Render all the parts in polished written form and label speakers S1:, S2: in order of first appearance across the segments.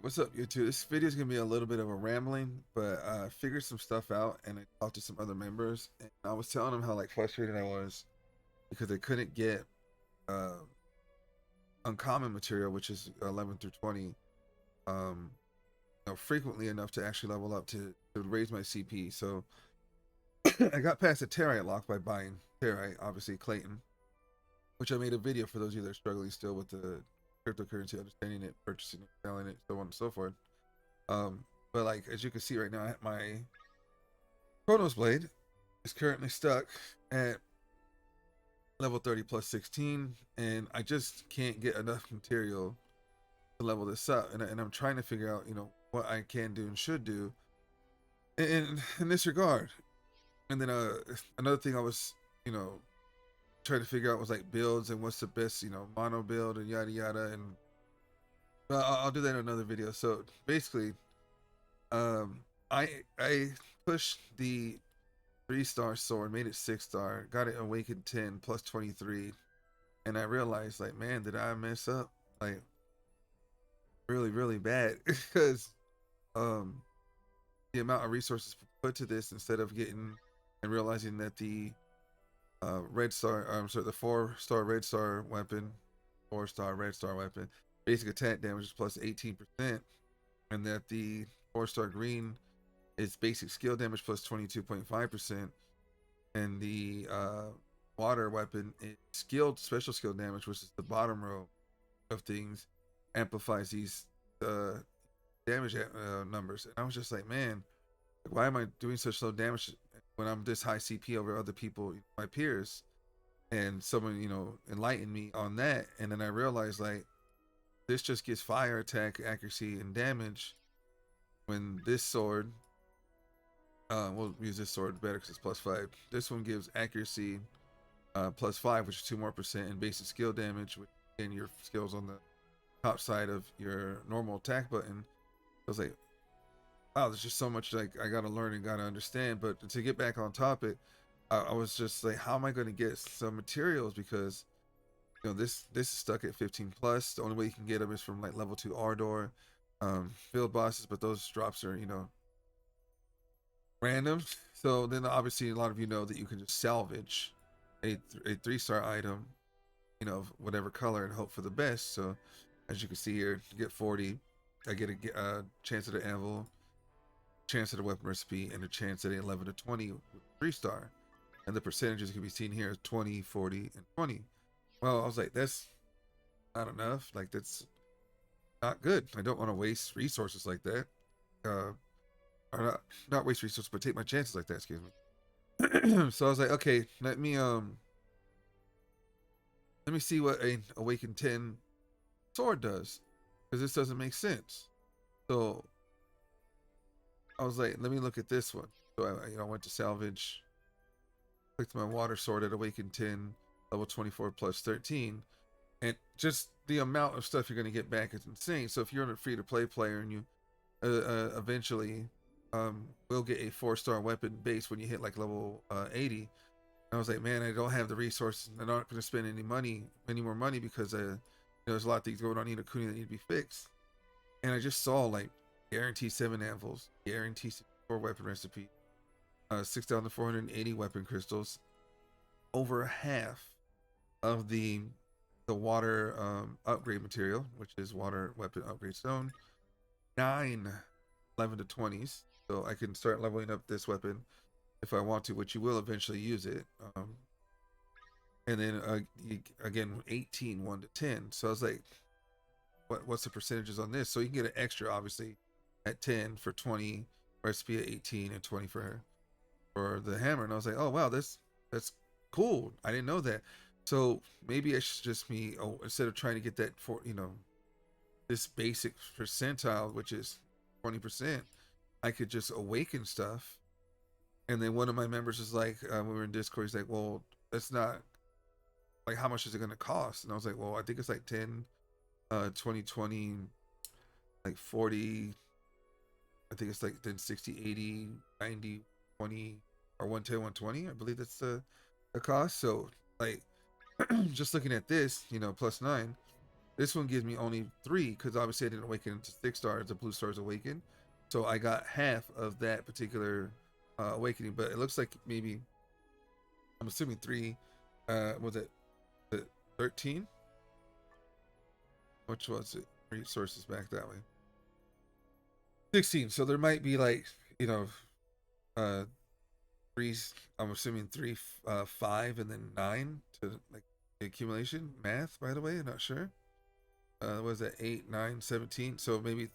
S1: What's up, YouTube? This video is gonna be a little bit of a rambling, but I figured some stuff out, and I talked to some other members, and I was telling them how like frustrated I was because they couldn't get uh, uncommon material, which is 11 through 20, um, frequently enough to actually level up to raise my CP. So I got past the Territe lock by buying Territe, obviously Clayton, which I made a video for those of you that are struggling still with the cryptocurrency, understanding it, purchasing it, selling it, so on and so forth. Um, but like as you can see right now, my Chronos Blade is currently stuck at level 30 plus 16, and I just can't get enough material to level this up. And I'm trying to figure out, what I can do and should do in this regard. And then another thing I was, trying to figure out was like builds and what's the best, mono build and yada yada. And I'll do that in another video. So basically, um, I pushed the 3-star sword, made it 6-star, got it awakened 10 plus 23, and I realized like, man, did I mess up like really really bad because um the amount of resources put to this instead of getting and realizing that the red star, I'm sorry, the 4-star red star weapon, 4-star red star weapon, basic attack damage is plus 18%, and that the 4-star green is basic skill damage plus 22.5%, and the water weapon is skilled special skill damage, which is the bottom row of things, amplifies these uh, damage numbers. And I was just like, man, why am I doing such low damage when I'm this high CP over other people, my peers? And someone, enlightened me on that, and then I realized like this just gets fire attack accuracy and damage when this sword. We'll use this sword better because it's plus 5. This one gives accuracy plus 5, which is 2% more, and basic skill damage, which again your skills on the top side of your normal attack button. I was like, wow, there's just so much like I gotta learn and gotta understand. But to get back on topic, I was just like, how am I going to get some materials? Because this is stuck at 15 plus. The only way you can get them is from like level 2 Ardor, field bosses, but those drops are random. So then obviously a lot of you know that you can just salvage a 3-star item, whatever color, and hope for the best. So as you can see here, you get 40. I get a chance at an anvil, chance at a weapon recipe, and a chance at an 11 to 20 with 3-star. And the percentages can be seen here as 20, 40, and 20. Well, I was like, that's not enough. Like, that's not good. I don't want to waste resources like that. Uh, or not waste resources, but take my chances like that. Excuse me. So I was like, okay, let me see what a Awakened 10 sword does, because this doesn't make sense. So I was like, let me look at this one. So I went to salvage, clicked my water sword at Awakened 10, level 24 plus 13, and just the amount of stuff you're going to get back is insane. So if you're a free-to-play player and you eventually will get a 4-star weapon base when you hit like level 80, I was like, man, I don't have the resources. I'm not going to spend any more money because there's a lot of things going on in Kuni that need to be fixed. And I just saw like guarantee 7 anvils, guarantee 4 weapon recipe, 6,480 weapon crystals, over half of the water upgrade material, which is water weapon upgrade stone, 9 11 to 20s. So I can start leveling up this weapon if I want to, which you will eventually use it. And then again, 18 1 to 10. So I was like, what's the percentages on this? So you can get an extra, obviously, at 10 for 20, recipe at 18, and 20 for the hammer. And I was like, oh wow, that's cool. I didn't know that. So maybe I should just instead of trying to get that for this basic percentile, which is 20%, I could just awaken stuff. And then one of my members is like, we were in Discord, he's like, well, that's not like, how much is it going to cost? And I was like, well, I think it's like 10, 20, 20, like 40. I think it's like then 60, 80, 90, 20, or 110, 120. I believe that's the cost. So like, just looking at this, plus 9, This one gives me only 3 because obviously I didn't awaken into 6 stars. The blue stars awaken, so I got half of that particular awakening. But it looks like maybe I'm assuming 3. Was it 13? Which was it? Resources back that way. 16. So there might be like, you know, uh 3. I'm assuming 3, 5, and then 9 to like the accumulation math. By the way, I'm not sure. Was that 8, 9, 17? So maybe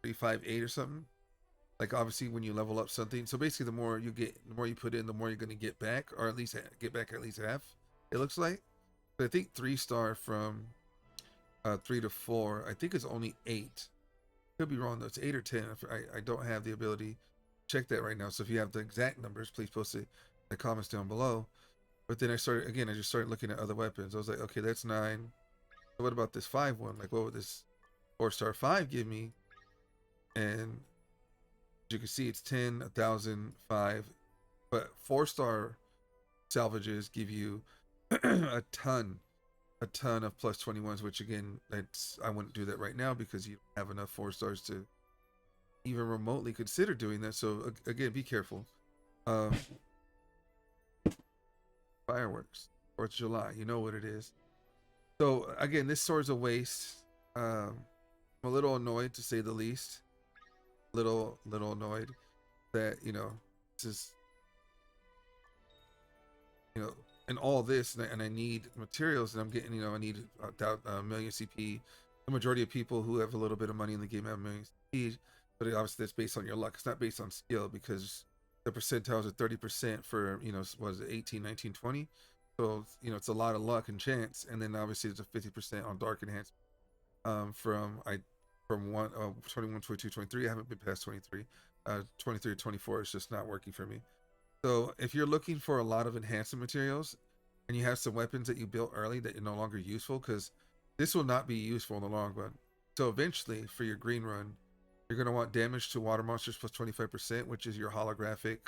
S1: 3, 5, 8 or something. Like obviously when you level up something. So basically, the more you get, the more you put in, the more you're going to get back, or at least get back at least half. It looks like. But I think 3-star from 3 to 4. I think it's only 8. Could be wrong though. It's 8 or 10. I don't have the ability to check that right now. So if you have the exact numbers, please post it in the comments down below. But then I just started looking at other weapons. I was like, okay, that's 9. So what about this 5 one? Like, what would this 4-star 5 give me? And as you can see, it's 10, 1,000, 5. But 4-star salvages give you a ton of plus 21s, which again, I wouldn't do that right now because you don't have enough 4-stars to even remotely consider doing that. So again, be careful. Fireworks, 4th of July, you know what it is. So again, this sword's a waste. I'm a little annoyed, to say the least. Little annoyed that this is and all this, and I need materials, and I'm getting I need about a million CP. The majority of people who have a little bit of money in the game have a million CP, but obviously that's based on your luck. It's not based on skill because the percentiles are 30% for was it 18, 19, 20. So it's a lot of luck and chance, and then obviously there's a 50% on dark enhancement. From 21, 22, 23. I haven't been past 23. 23 or 24 is just not working for me. So if you're looking for a lot of enhancement materials and you have some weapons that you built early that are no longer useful, because this will not be useful in the long run. So eventually for your green run, you're going to want damage to water monsters plus 25%, which is your holographic,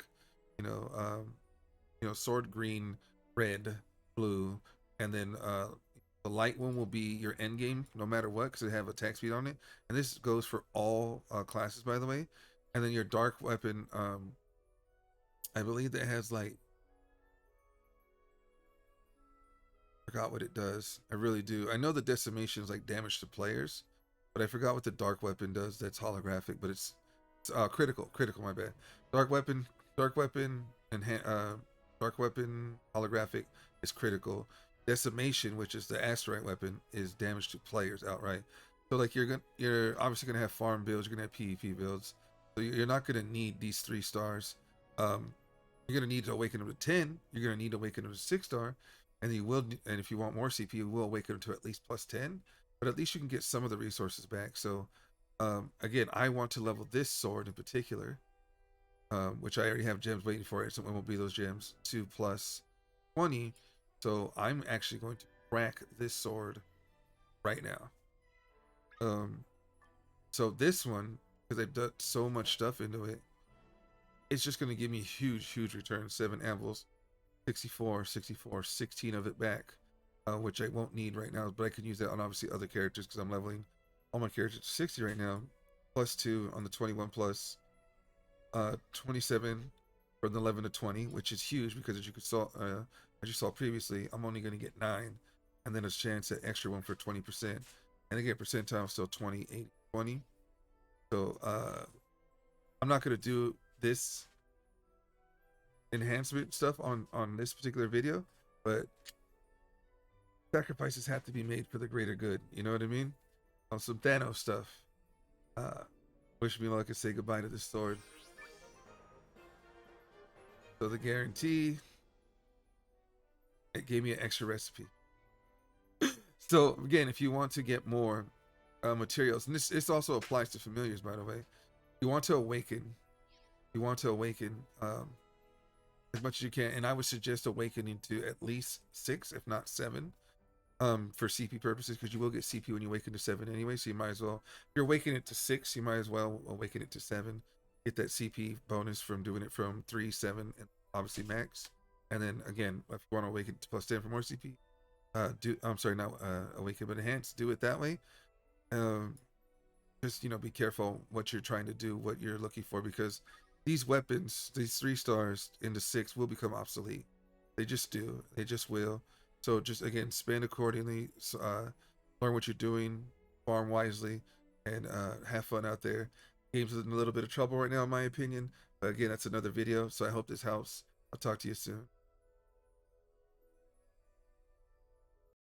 S1: sword green, red, blue, and then the light one will be your Endgame, no matter what, because they have attack speed on it. And this goes for all classes, by the way. And then your dark weapon, I believe that has like, I forgot what it does. I really do. I know the decimation is like damage to players, but I forgot what the dark weapon does. That's holographic, but it's critical. My bad. Dark weapon, and dark weapon holographic is critical. Decimation, which is the asteroid weapon, is damage to players outright. So like you're obviously gonna have farm builds, you're gonna have PvP builds. So you're not gonna need these 3 stars. You're gonna need to awaken them to 10. You're gonna need to awaken them to 6-star, and you will. And if you want more CP, you will awaken them to at least plus 10. But at least you can get some of the resources back. So again, I want to level this sword in particular, which I already have gems waiting for it. So when will be those gems? 2 plus 20. So I'm actually going to crack this sword right now. So this one, because I've done so much stuff into it, it's just going to give me huge returns. 7 anvils, 64, 16 of it back, which I won't need right now, but I can use that on obviously other characters because I'm leveling all my characters to 60 right now. Plus 2 on the 21 plus, 27 from the 11 to 20, which is huge because as you saw previously, I'm only going to get 9, and then a chance at extra one for 20%, and again percentile still 20, 80, 20. So I'm not going to do this enhancement stuff on this particular video, but sacrifices have to be made for the greater good. You know what I mean? On some Thanos stuff. Wish me luck and say goodbye to this sword. So the guarantee, it gave me an extra recipe. So again, if you want to get more materials, and this also applies to familiars, by the way. You want to awaken as much as you can, and I would suggest awakening to at least 6, if not 7, for CP purposes, because you will get CP when you awaken to 7 anyway. So you might as well, if you're awakening it to 6, you might as well awaken it to 7, get that CP bonus from doing it from 3, 7, and obviously max. And then again, if you want to awaken to plus 10 for more CP, do I'm sorry, not awaken but enhance. Do it that way. Um, just be careful what you're trying to do, what you're looking for, because these weapons, these 3 stars into 6, will become obsolete. They just do. They just will. So just again, spend accordingly. Learn what you're doing, farm wisely, and have fun out there. Game's in a little bit of trouble right now, in my opinion. But again, that's another video. So I hope this helps. I'll talk to you soon.